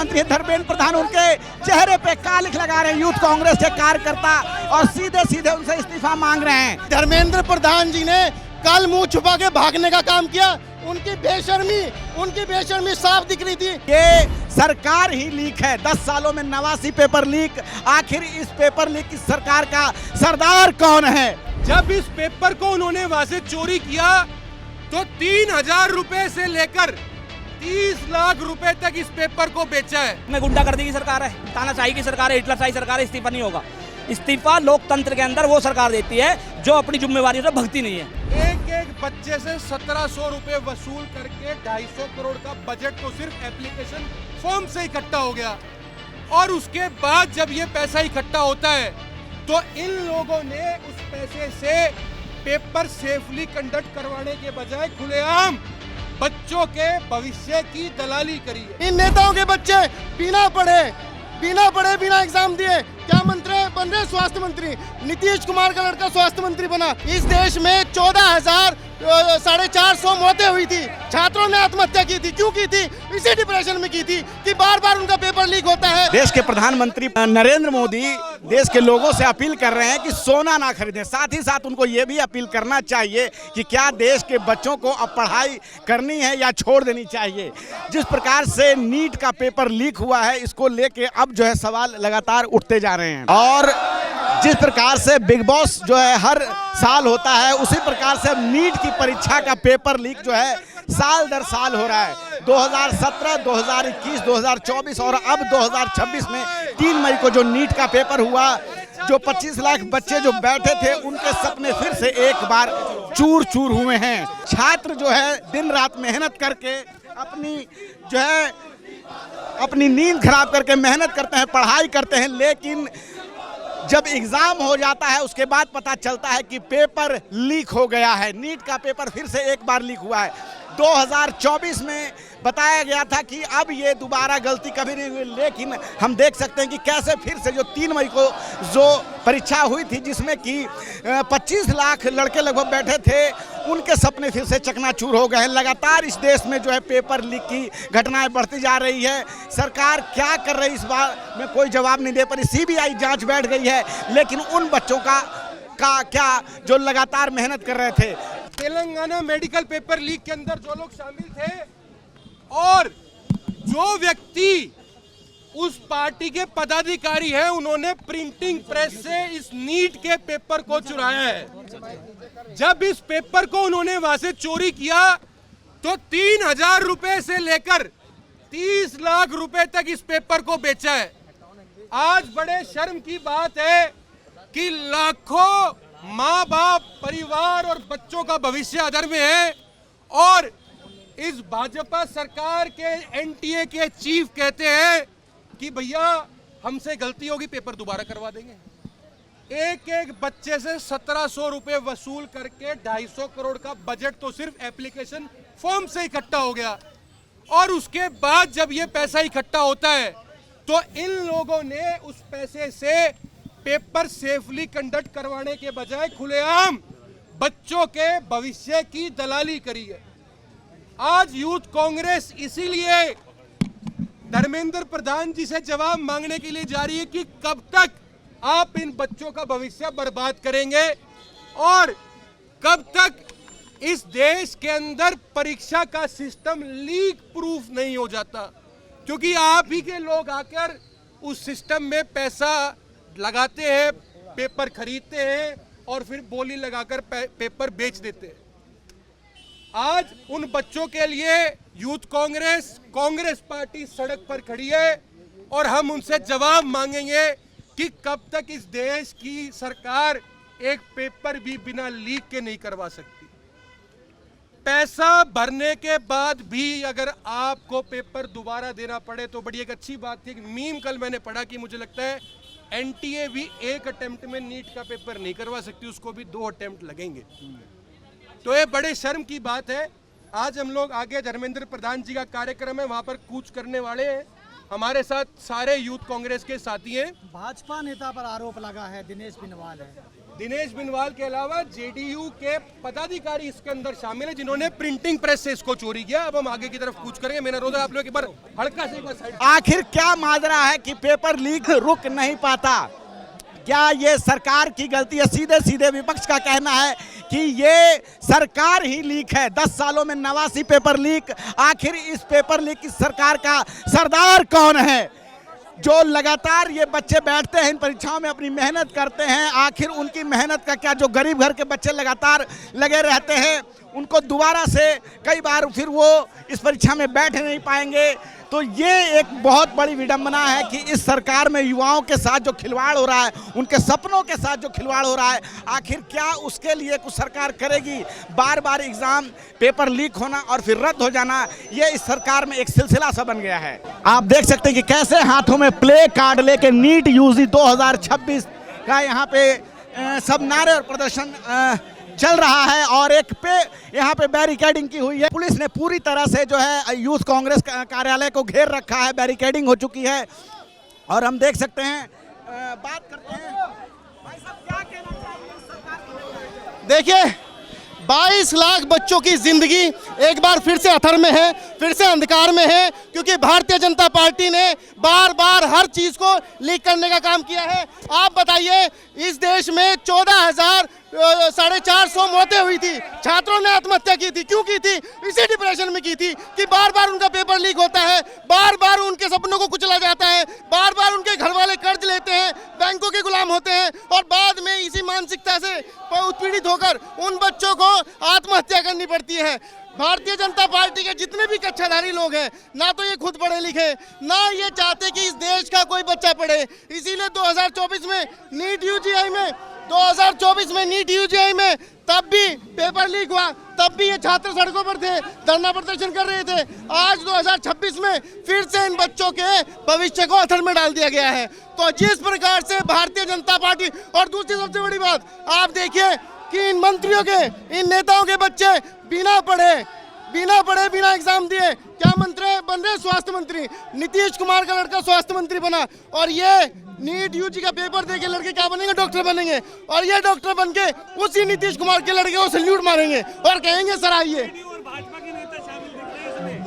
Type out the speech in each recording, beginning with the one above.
मंत्री धर्मेंद्र प्रधान उनके चेहरे पे कालिख लगा रहे हैं यूथ कांग्रेस के कार्यकर्ता और सीधे सीधे उनसे इस्तीफा मांग रहे हैं। धर्मेंद्र प्रधान जी ने कल मुंह छुपा के भागने का काम किया। उनकी बेशर्मी साफ दिख रही थी। ये सरकार ही लीक है। 10 सालों में 89 पेपर लीक। आखिर इस पेपर लीक की सरकार का सरदार कौन है? जब इस पेपर को उन्होंने वहां से चोरी किया तो 3000 रुपए से लेकर 30 लाख रुपए तक इस पेपर को बेचा है। में गुंडागर्दी की सरकार है, तानाशाही की सरकार है, हिटलरशाही सरकार है। इस्तीफा नहीं होगा। इस्तीफा लोकतंत्र के अंदर वो सरकार देती है जो अपनी जिम्मेवारी से भगती नहीं है। एक बच्चे से 1700 रुपए वसूल करके 250 करोड़ का बजट तो सिर्फ एप्लीकेशन फॉर्म से इकट्ठा हो गया। और उसके बाद जब ये पैसा इकट्ठा होता है तो इन लोगों ने उस पैसे से पेपर सेफली कंडक्ट करवाने के बजाय खुलेआम बच्चों के भविष्य की दलाली करी है। इन नेताओं के बच्चे बिना पढ़े बिना एग्जाम दिए क्या मंत्री बन रहे? स्वास्थ्य मंत्री। नीतीश कुमार का लड़का स्वास्थ्य मंत्री बना। इस देश में 14,450 मौतें हुई थी। छात्रों ने आत्महत्या की थी। क्यों की थी? इसी डिप्रेशन में की थी कि बार बार उनका पेपर लीक होता है। देश के प्रधानमंत्री नरेंद्र मोदी देश के लोगों से अपील कर रहे हैं कि सोना ना खरीदें। साथ ही साथ उनको ये भी अपील करना चाहिए कि क्या देश के बच्चों को अब पढ़ाई करनी है या छोड़ देनी चाहिए। जिस प्रकार से नीट का पेपर लीक हुआ है, इसको लेके अब जो है सवाल लगातार उठते जा रहे हैं। और जिस प्रकार से बिग बॉस जो है हर साल होता है, उसी प्रकार से नीट की परीक्षा का पेपर लीक जो है साल दर साल हो रहा है। 2017, 2021, 2024 और अब 2026 में 3 मई को जो नीट का पेपर हुआ, जो 25 लाख बच्चे जो बैठे थे उनके सपने फिर से एक बार चूर चूर हुए हैं। छात्र जो है दिन रात मेहनत करके अपनी नींद खराब करके मेहनत करते हैं, पढ़ाई करते हैं, लेकिन जब एग्जाम हो जाता है उसके बाद पता चलता है कि पेपर लीक हो गया है। नीट का पेपर फिर से एक बार लीक हुआ है। 2024 में बताया गया था कि अब ये दोबारा गलती कभी नहीं हुई, लेकिन हम देख सकते हैं कि कैसे फिर से जो 3 मई को जो परीक्षा हुई थी, जिसमें कि 25 लाख लड़के लगभग बैठे थे, उनके सपने फिर से चकनाचूर हो गए हैं। लगातार इस देश में जो है पेपर लीक की घटनाएं बढ़ती जा रही है। सरकार क्या कर रही है इस बार में कोई जवाब नहीं दे पाई। CBI जांच बैठ गई है, लेकिन उन बच्चों का क्या जो लगातार मेहनत कर रहे थे। तेलंगाना मेडिकल पेपर लीक के अंदर जो लोग शामिल थे और जो व्यक्ति उस पार्टी के पदाधिकारी हैं, उन्होंने प्रिंटिंग प्रेस से इस नीट के पेपर को चुराया है। जब इस पेपर को उन्होंने वहां से चोरी किया तो 3000 रुपए से लेकर 30 लाख रुपए तक इस पेपर को बेचा है। आज बड़े शर्म की बात है कि लाखों माँ बाप, परिवार और बच्चों का भविष्य अधर में है और इस भाजपा सरकार के NTA के चीफ कहते हैं कि भैया हमसे गलती होगी, पेपर दोबारा करवा देंगे। एक बच्चे से 1700 रुपए वसूल करके 250 करोड़ का बजट तो सिर्फ एप्लीकेशन फॉर्म से इकट्ठा हो गया। और उसके बाद जब ये पैसा इकट्ठा होता है तो इन लोगों ने उस पैसे से पेपर सेफली कंडक्ट करवाने के बजाय खुलेआम बच्चों के भविष्य की दलाली करी है। आज यूथ कांग्रेस इसीलिए धर्मेंद्र प्रधान जी से जवाब मांगने के लिए जा रही है कि कब तक आप इन बच्चों का भविष्य बर्बाद करेंगे और कब तक इस देश के अंदर परीक्षा का सिस्टम लीक प्रूफ नहीं हो जाता। क्योंकि आप ही के लोग आकर उस सिस्टम में पैसा लगाते हैं, पेपर खरीदते हैं और फिर बोली लगाकर पेपर बेच देते हैं। आज उन बच्चों के लिए यूथ कांग्रेस पार्टी सड़क पर खड़ी है और हम उनसे जवाब मांगेंगे कि कब तक इस देश की सरकार एक पेपर भी बिना लीक के नहीं करवा सकती। पैसा भरने के बाद भी अगर आपको पेपर दोबारा देना पड़े तो बड़ी एक अच्छी बात थी। मीम कल मैंने पढ़ा कि मुझे लगता है NTA भी एक अटेम्प्ट में नीट का पेपर नहीं करवा सकती, उसको भी 2 अटेम्प्ट लगेंगे। तो ये बड़े शर्म की बात है। आज हम लोग आगे धर्मेंद्र प्रधान जी का कार्यक्रम है, वहां पर कूच करने वाले हैं। हमारे साथ सारे यूथ कांग्रेस के साथी हैं। भाजपा नेता पर आरोप लगा है, दिनेश बिनवाल है, दिनेश बिनवाल के अलावा जेडीयू के पदाधिकारी इसके अंदर शामिल है जिन्होंने प्रिंटिंग प्रेस से इसको चोरी किया। अब हम आगे की तरफ कूच करेंगे। मेरा रोजा आप लोग एक बार हल्का से एक बार साइड। आखिर क्या माजरा है कि पेपर लीक रुक नहीं पाता? क्या ये सरकार की गलती है? सीधे सीधे विपक्ष का कहना है कि ये सरकार ही लीक है। 10 सालों में 89 पेपर लीक। आखिर इस पेपर लीक की सरकार का सरदार कौन है? जो लगातार ये बच्चे बैठते हैं इन परीक्षाओं में, अपनी मेहनत करते हैं, आखिर उनकी मेहनत का क्या? जो गरीब घर के बच्चे लगातार लगे रहते हैं उनको दोबारा से कई बार फिर वो इस परीक्षा में बैठ नहीं पाएंगे। तो ये एक बहुत बड़ी विडंबना है कि इस सरकार में युवाओं के साथ जो खिलवाड़ हो रहा है, उनके सपनों के साथ जो खिलवाड़ हो रहा है, आखिर क्या उसके लिए कुछ सरकार करेगी? बार बार एग्जाम पेपर लीक होना और फिर रद्द हो जाना, ये इस सरकार में एक सिलसिला सा बन गया है। आप देख सकते हैं कि कैसे हाथों में प्ले कार्ड लेके नीट यूजी 2026 का यहाँ पे सब नारे और प्रदर्शन चल रहा है और एक पे यहाँ पे बैरिकेडिंग की हुई है। पुलिस ने पूरी तरह से जो है यूथ कांग्रेस कार्यालय को घेर रखा है, बैरिकेडिंग हो चुकी है और हम देख सकते हैं। बात करते हैं भाई साहब, क्या कहना चाहिए? देखिए 22 लाख बच्चों की जिंदगी एक बार फिर से अथर में है, फिर से अंधकार में है, क्योंकि भारतीय जनता पार्टी ने बार बार हर चीज को लीक करने का काम किया है। आप बताइए, इस देश में 14,450 मौतें हुई थी, छात्रों ने आत्महत्या की थी। क्यों की थी? इसी डिप्रेशन में की थी कि बार बार उनका पेपर लीक होता है, बार बार उनके सपनों को कुचला जाता है, बार बार उनके घर वाले कर्ज लेते हैं, बैंकों के गुलाम होते हैं और बाद में इसी मानसिकता से उत्पीड़ित होकर उन बच्चों को आत्महत्या करनी पड़ती है। भारतीय जनता पार्टी के जितने भी कक्षाधारी लोग हैं, ना तो ये खुद पढ़े लिखे, ना ये चाहते कि इस देश का कोई बच्चा पढ़े। इसीलिए 2024 में नीट यूजीआई में तब भी पेपर लीक हुआ, तब भी ये छात्र सड़कों पर थे, धरना प्रदर्शन कर रहे थे। आज 2026 में फिर से इन बच्चों के भविष्य को अथर में डाल दिया गया है। तो जिस प्रकार से भारतीय जनता पार्टी, और दूसरी सबसे बड़ी बात आप देखिए कि इन मंत्रियों के, इन नेताओं के बच्चे बिना पढ़े बिना एग्जाम दिए क्या मंत्री बन रहे? स्वास्थ्य मंत्री। नीतीश कुमार का लड़का स्वास्थ्य मंत्री बना और ये नीट यूजी का पेपर देके लड़के क्या बनेंगे? डॉक्टर बनेंगे। और ये डॉक्टर बन के उसी नीतीश कुमार के लड़के को सैल्यूट मारेंगे और कहेंगे सर आइए।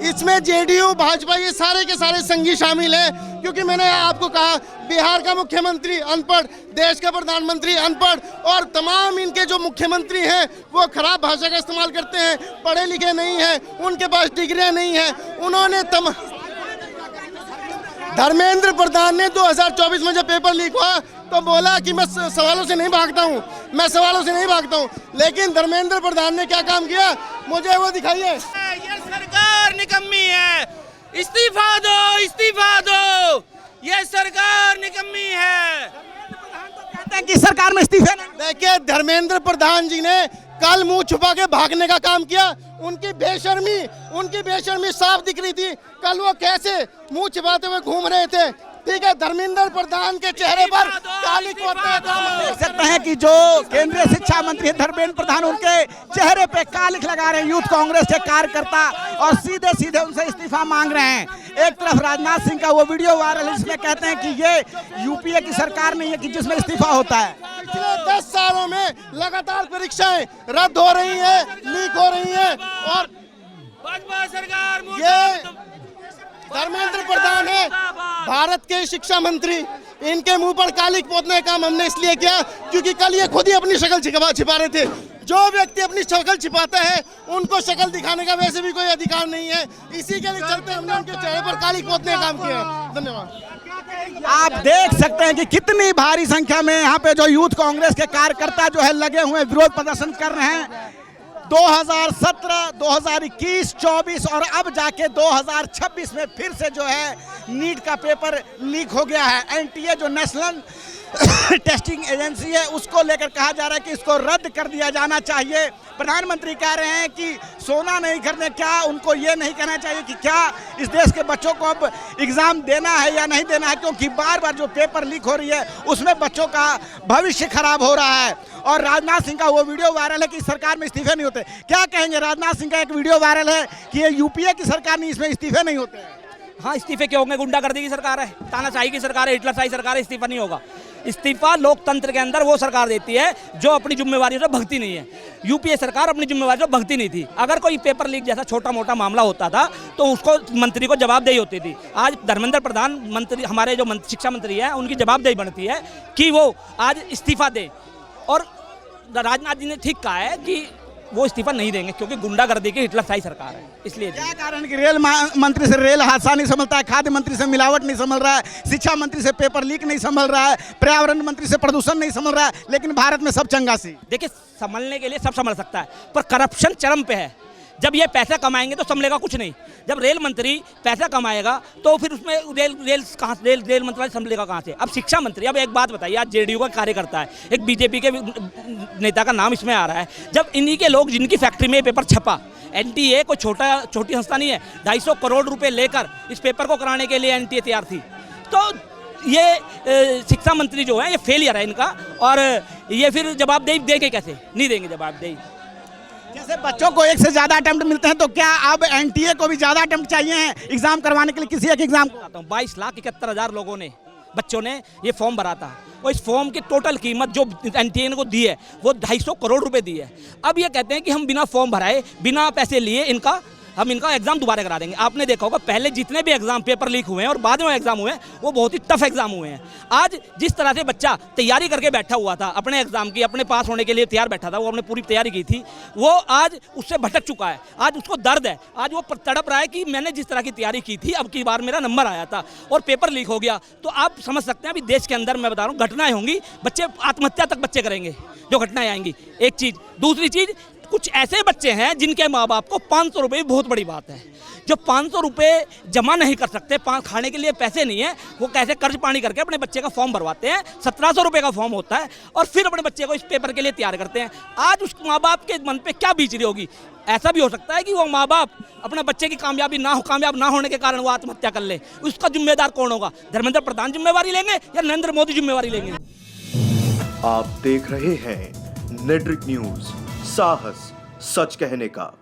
इसमें जेडीयू, भाजपा, ये सारे के सारे संगी शामिल हैं, क्योंकि मैंने आपको कहा बिहार का मुख्यमंत्री अनपढ़, देश का प्रधानमंत्री अनपढ़ और तमाम इनके जो मुख्यमंत्री हैं वो खराब भाषा का इस्तेमाल करते हैं, पढ़े लिखे नहीं हैं, उनके पास डिग्रियां नहीं हैं। उन्होंने धर्मेंद्र प्रधान ने 2024 में जब पेपर लीक हुआ तो बोला कि मैं सवालों से नहीं भागता हूँ, लेकिन धर्मेंद्र प्रधान ने क्या काम किया? मुझे वो दिखाइए। ये सरकार निकम्मी है, इस्तीफा दो, ये सरकार निकम्मी है। कहते हैं कि सरकार में इस्तीफे नहीं। देखिए धर्मेंद्र प्रधान जी ने कल मुंह छुपा के भागने का काम किया। उनकी बेशर्मी साफ दिख रही थी। कल वो कैसे मुंह छिपाते हुए घूम रहे थे। ठीक है, धर्मेंद्र प्रधान के चेहरे पर काली पोते देख सकते हैं कि जो केंद्रीय शिक्षा मंत्री धर्मेंद्र प्रधान, उनके चेहरे पे कालिख लगा रहे हैं यूथ कांग्रेस के कार्यकर्ता और सीधे सीधे उनसे इस्तीफा मांग रहे हैं। एक तरफ राजनाथ सिंह का वो वीडियो वायरल है जिसमें कहते हैं कि ये यूपीए की सरकार नहीं है कि जिसमें इस्तीफा होता है। पिछले 10 सालों में लगातार परीक्षाएं रद्द हो रही है, लीक हो रही है और भाजपा सरकार ये धर्मेंद्र प्रधान है, भारत के शिक्षा मंत्री। इनके मुंह पर कालिख पोतने का काम हमने इसलिए किया क्योंकि कल ये खुद ही अपनी शक्ल छिपा रहे थे। जो व्यक्ति अपनी शक्ल छिपाता है उनको शक्ल दिखाने का वैसे भी कोई अधिकार नहीं है। इसी के लिए चलते हमने उनके चेहरे पर कालिख पोतने का काम किया। धन्यवाद। आप देख सकते हैं कि कितनी भारी संख्या में यहाँ पे जो यूथ कांग्रेस के कार्यकर्ता जो है लगे हुए विरोध प्रदर्शन कर रहे हैं। 2017, 2021, 24 और अब जाके 2026 में फिर से जो है नीट का पेपर लीक हो गया है। एनटीए जो नेशनल टेस्टिंग एजेंसी है उसको लेकर कहा जा रहा है कि इसको रद्द कर दिया जाना चाहिए। प्रधानमंत्री कह रहे हैं कि सोना नहीं खरीदने, क्या उनको ये नहीं कहना चाहिए कि क्या इस देश के बच्चों को अब एग्ज़ाम देना है या नहीं देना है, क्योंकि बार बार जो पेपर लीक हो रही है उसमें बच्चों का भविष्य खराब हो रहा है। और राजनाथ सिंह का वो वीडियो वायरल है कि सरकार में इस्तीफे नहीं होते। क्या कहेंगे? राजनाथ सिंह का एक वीडियो वायरल है कि ये यूपीए की सरकार नहीं, इसमें इस्तीफे नहीं होते। हाँ, इस्तीफे क्यों होंगे? गुंडागर्दी की सरकार है, तानाशाही की सरकार है, हिटलरशाही सरकार है, इस्तीफा नहीं होगा। इस्तीफा लोकतंत्र के अंदर वो सरकार देती है जो अपनी जिम्मेवारियों से भगती नहीं है। यूपीए सरकार अपनी जिम्मेवारी से भगती नहीं थी। अगर कोई पेपर लीक जैसा छोटा मोटा मामला होता था तो उसको मंत्री को जवाबदेही होती थी। आज धर्मेंद्र प्रधान मंत्री, हमारे जो शिक्षा मंत्री हैं, उनकी जवाबदेही बनती है कि वो आज इस्तीफा दें। और राजनाथ जी ने ठीक कहा है कि वो इस्तीफा नहीं देंगे क्योंकि गुंडागर्दी की हिटलरशाही सरकार है, इसलिए। क्या कारण कि रेल मंत्री से रेल हादसा नहीं संभलता है, खाद्य मंत्री से मिलावट नहीं संभल रहा है, शिक्षा मंत्री से पेपर लीक नहीं संभल रहा है, पर्यावरण मंत्री से प्रदूषण नहीं संभल रहा है, लेकिन भारत में सब चंगा सी। देखिए, संभलने के लिए सब संभल सकता है, पर करप्शन चरम पे है। जब ये पैसा कमाएंगे तो संभलेगा कुछ नहीं। जब रेल मंत्री पैसा कमाएगा तो फिर उसमें रेल मंत्रालय संभलेगा कहाँ से? अब शिक्षा मंत्री, अब एक बात बताइए, आज जेडीयू का कार्यकर्ता है, एक बीजेपी के नेता का नाम इसमें आ रहा है। जब इन्हीं के लोग जिनकी फैक्ट्री में पेपर छपा, एनटीए कोई छोटी संस्था नहीं है, 250 करोड़ रुपए लेकर इस पेपर को कराने के लिए एनटीए तैयार थी। तो ये शिक्षा मंत्री जो है ये फेलियर है इनका, और ये फिर जवाबदेही देंगे कैसे? नहीं देंगे जवाबदेही। जैसे बच्चों को एक से ज्यादा अटेम्प्ट मिलते हैं तो क्या अब एनटीए को भी ज्यादा अटेम्प्ट चाहिए हैं एग्जाम करवाने के लिए किसी एक एग्जाम को? 22,71,000 लोगों ने, बच्चों ने ये फॉर्म भरा था और इस फॉर्म की टोटल कीमत जो एनटीए को दी है वो 250 करोड़ रुपए दी है। अब ये कहते हैं कि हम बिना फॉर्म भराए, बिना पैसे लिए हम इनका एग्जाम दोबारा करा देंगे। आपने देखा होगा पहले जितने भी एग्जाम पेपर लीक हुए हैं और बाद में एग्जाम हुए हैं वो बहुत ही टफ एग्जाम हुए हैं। आज जिस तरह से बच्चा तैयारी करके बैठा हुआ था अपने एग्जाम की, अपने पास होने के लिए तैयार बैठा था, वो अपने पूरी तैयारी की थी, वो आज उससे भटक चुका है। आज उसको दर्द है, आज वो तड़प रहा है कि मैंने जिस तरह की तैयारी की थी, अब की बार मेरा नंबर आया था और पेपर लीक हो गया। तो आप समझ सकते हैं अभी देश के अंदर मैं बता रहा हूँ घटनाएं होंगी, बच्चे आत्महत्या तक बच्चे करेंगे जो घटनाएं आएंगी। एक चीज़, दूसरी चीज़, कुछ ऐसे बच्चे हैं जिनके माँ बाप को 500 रुपये बहुत बड़ी बात है, जो 500 रुपये जमा नहीं कर सकते, खाने के लिए पैसे नहीं है, वो कैसे कर्ज पानी करके अपने बच्चे का फॉर्म भरवाते हैं। 1700 रुपये का फॉर्म होता है और फिर अपने बच्चे को इस पेपर के लिए तैयार करते हैं। आज उस माँ बाप के मन पे क्या बीच रही होगी? ऐसा भी हो सकता है कि वो माँ बाप अपने बच्चे की कामयाब ना होने के कारण वो आत्महत्या कर ले। उसका जिम्मेदार कौन होगा? धर्मेंद्र प्रधान जिम्मेवारी लेंगे या नरेंद्र मोदी जिम्मेवारी लेंगे? आप देख रहे हैं नेट्रिक न्यूज, साहस सच कहने का।